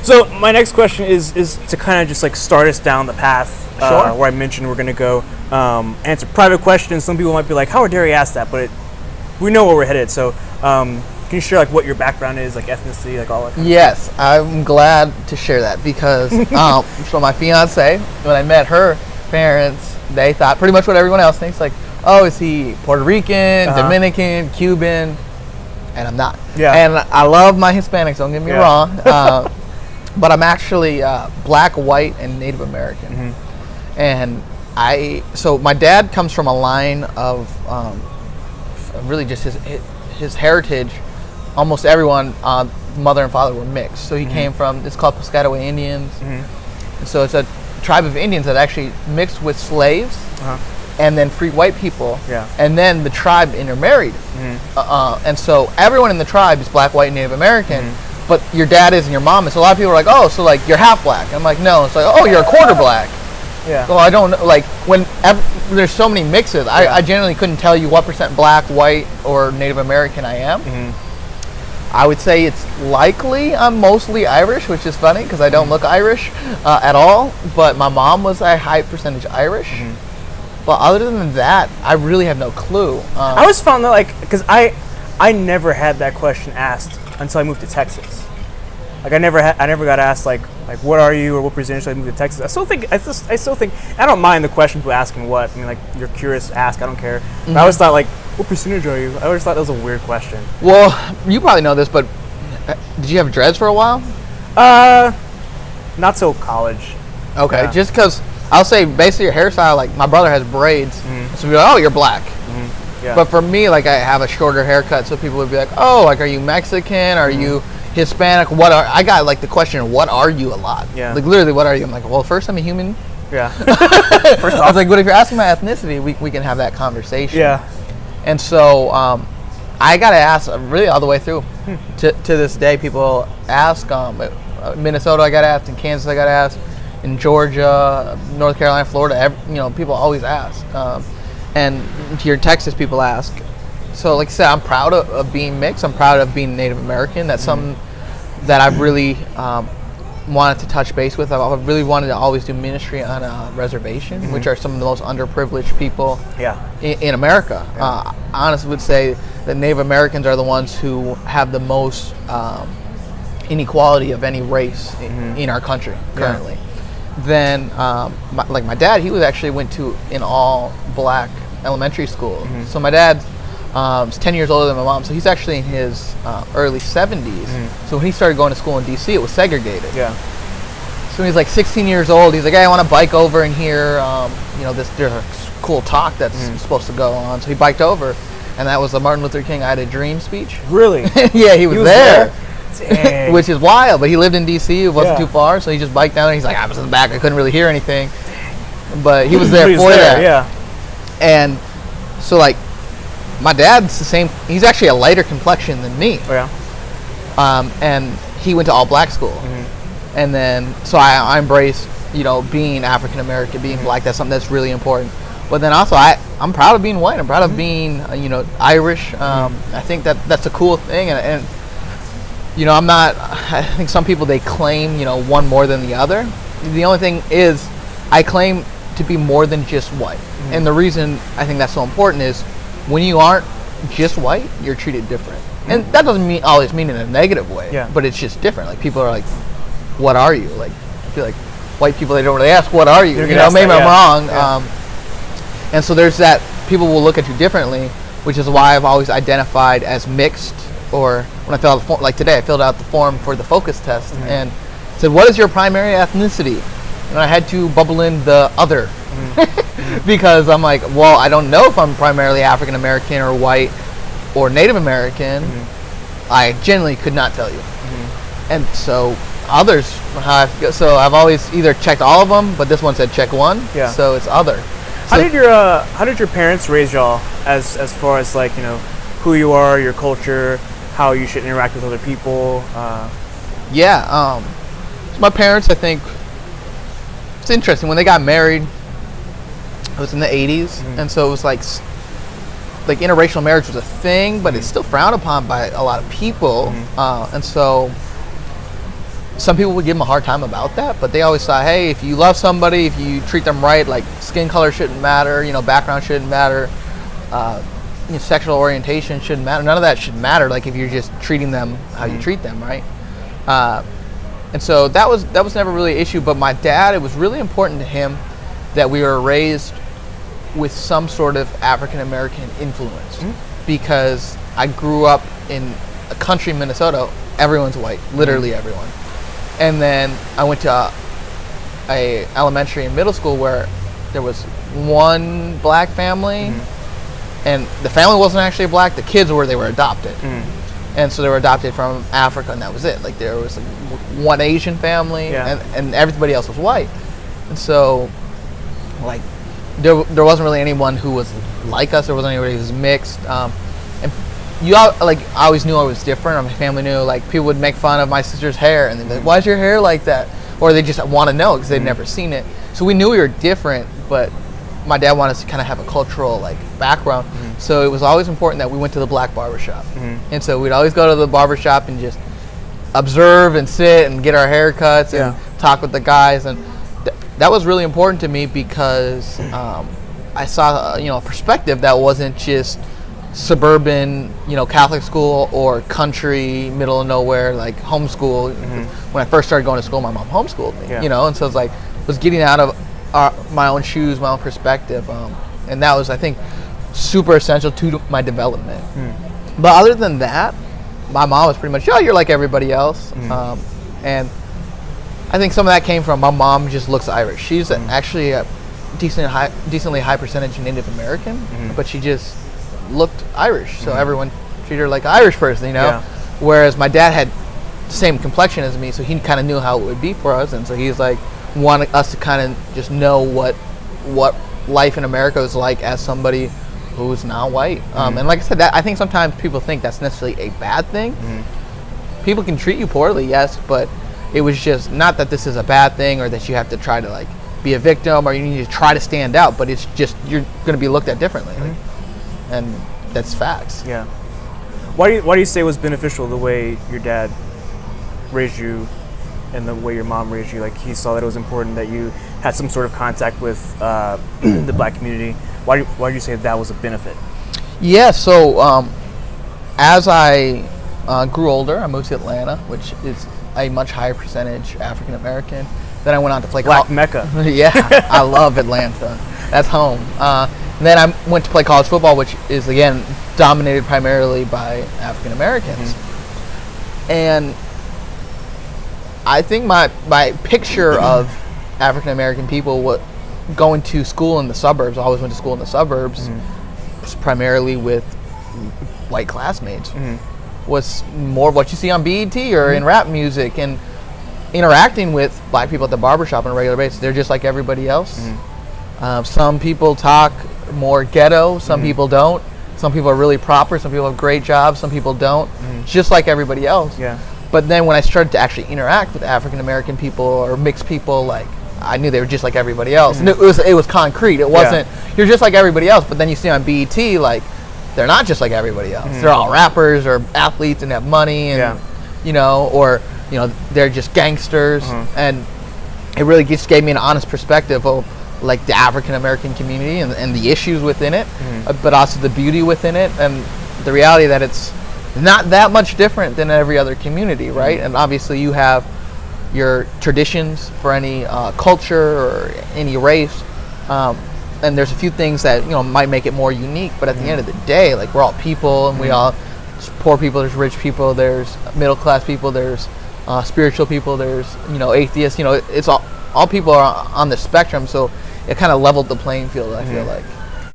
So my next question is to kind of just like start us down the path Sure. where I mentioned we're going to go answer private questions. Some people might be like, how dare you ask that? But we know where we're headed. So can you share like what your background is, like ethnicity, like all that? Yes, I'm glad to share that because so my fiance, when I met her parents, they thought pretty much what everyone else thinks, like, oh, is he Puerto Rican, Dominican, Cuban? And I'm not. Yeah. And I love my Hispanics, don't get me wrong. But I'm actually black, white, and Native American. And so my dad comes from a line of really just his heritage. Almost everyone, mother and father, were mixed. So he came from, it's called Piscataway Indians. And so it's a tribe of Indians that actually mixed with slaves and then free white people. And then the tribe intermarried. And so everyone in the tribe is black, white, and Native American. But your dad is and your mom is. So a lot of people are like, oh, so like you're half black. I'm like, no. It's like, oh, you're a quarter black. So I don't know. Like there's so many mixes. I generally couldn't tell you what percent black, white, or Native American I am. I would say it's likely I'm mostly Irish, which is funny because I don't look Irish at all. But my mom was a high percentage Irish. But other than that, I really have no clue. I always found that, like, because I never had that question asked until I moved to Texas. Like I never got asked like what are you or what percentage should I move to Texas. I still think I don't mind the question people asking what. I mean, like, you're curious, ask, I don't care. But I always thought, like, what percentage are you? I always thought that was a weird question. Well, you probably know this, but did you have dreads for a while? Not till college. Okay, just because I'll say basically your hairstyle, like my brother has braids, so we're like, oh, you're black. But for me, like I have a shorter haircut, so people would be like, oh, like, are you Mexican? Are you Hispanic? I got like the question, what are you, a lot. Like literally, what are you? I'm like, well, first I'm a human. First off. I was like, but if you're asking my ethnicity, we can have that conversation. And so I got to ask really all the way through. To this day, people ask. Minnesota, I got asked. In Kansas, I got asked. In Georgia, North Carolina, Florida, people always ask. And here in Texas, people ask. So like I said, I'm proud of being mixed. I'm proud of being Native American. That's something that I've really wanted to touch base with. I've really wanted to always do ministry on a reservation, which are some of the most underprivileged people in America. I honestly would say that Native Americans are the ones who have the most inequality of any race in our country currently. Then, my dad, he went to an all-black elementary school. So my dad is 10 years older than my mom, so he's actually in his early 70s. So when he started going to school in D.C., it was segregated. So when he's like 16 years old, he's like, hey, I want to bike over and hear, there's a cool talk that's supposed to go on. So he biked over, and that was the Martin Luther King I Had a Dream speech. Really? Yeah, he was there. Dang. Which is wild, but he lived in D.C. It wasn't too far, so he just biked down there. He's like, I was in the back, I couldn't really hear anything, but he was there for that. And so like my dad's the same. He's actually a lighter complexion than me. And he went to all black school, and then so I embraced being African American, being black. That's something that's really important. But then also I'm proud of being white. I'm proud of being Irish. I think that's a cool thing, and I'm not. I think some people, they claim one more than the other. The only thing is, I claim to be more than just white. And the reason I think that's so important is when you aren't just white, you're treated different. And that doesn't always mean in a negative way, but it's just different. Like, people are like, what are you? Like, I feel like white people, they don't really ask, what are you? Maybe I'm wrong. And so there's that, people will look at you differently, which is why I've always identified as mixed. Or when I filled out the form, like today, I filled out the form for the focus test and said, what is your primary ethnicity? And I had to bubble in the other. Because I'm like, well, I don't know if I'm primarily African American or white or Native American. I generally could not tell you. And so others, so I've always either checked all of them, but this one said check one. So it's other. How did your parents raise y'all as far as like who you are, your culture, how you should interact with other people? So my parents, I think it's interesting, when they got married, it was in the 80s, and so it was like interracial marriage was a thing, but it's still frowned upon by a lot of people. And so some people would give them a hard time about that, but they always thought, hey, if you love somebody, if you treat them right, like skin color shouldn't matter, background shouldn't matter, sexual orientation shouldn't matter. None of that should matter. Like if you're just treating them how you treat them, right? And so that was never really an issue. But my dad, it was really important to him that we were raised with some sort of African American influence, because I grew up in a country, Minnesota. Everyone's white, literally everyone. And then I went to a elementary and middle school where there was one black family, and the family wasn't actually black. The kids were, they were adopted. And so they were adopted from Africa, and that was it. Like there was one Asian family, and everybody else was white. And so, like, there wasn't really anyone who was like us. There wasn't anybody who was mixed. And I always knew I was different. My family knew. Like people would make fun of my sister's hair, and they'd be like, "Why's your hair like that?" Or they just want to know because they'd never seen it. So we knew we were different, but my dad wanted us to kind of have a cultural background. So it was always important that we went to the black barbershop. And so we'd always go to the barbershop and just observe and sit and get our haircuts and talk with the guys. And that was really important to me because I saw a perspective that wasn't just suburban, Catholic school or country, middle of nowhere, like homeschool. When I first started going to school, my mom homeschooled me, and so it's like was getting out of my own shoes, my own perspective, and that was, I think, super essential to my development. But other than that, my mom was pretty much, you're like everybody else. And I think some of that came from my mom just looks Irish. She's actually a decently high percentage Native American, but she just looked Irish, so everyone treated her like an Irish person, Whereas my dad had the same complexion as me, so he kind of knew how it would be for us, and so he's like wanting us to kind of just know what life in America is like as somebody who's not white. And like I said, I think sometimes people think that's necessarily a bad thing. People can treat you poorly, yes, but it was just not that this is a bad thing or that you have to try to be a victim or you need to try to stand out, but it's just you're going to be looked at differently. And that's facts. Yeah. Why do you say it was beneficial the way your dad raised you and the way your mom raised you? Like he saw that it was important that you had some sort of contact with the black community. Why do you say that was a benefit? Yeah. So as I grew older, I moved to Atlanta, which is a much higher percentage African American. Then I went on to play Black Mecca. Yeah, I love Atlanta. That's home. And then I went to play college football, which is, again, dominated primarily by African Americans. And I think my picture of African American people going to school in the suburbs, I always went to school in the suburbs, was primarily with white classmates, was more of what you see on BET or in rap music, and interacting with black people at the barbershop on a regular basis. They're just like everybody else. Some people talk more ghetto, some people don't. Some people are really proper, some people have great jobs, some people don't. Just like everybody else. Yeah. But then when I started to actually interact with African American people or mixed people, I knew they were just like everybody else. And it was concrete. It wasn't you're just like everybody else, but then you see on BET they're not just like everybody else. They're all rappers or athletes and have money and they're just gangsters, and it really just gave me an honest perspective of the African American community and the issues within it, but also the beauty within it and the reality that it's not that much different than every other community, right? And obviously you have your traditions for any culture or any race, and there's a few things that might make it more unique, but at the end of the day, we're all people, and we all, there's poor people, there's rich people, there's middle class people, there's spiritual people, there's atheists. It's all people are on the spectrum, so it kind of leveled the playing field, I feel like.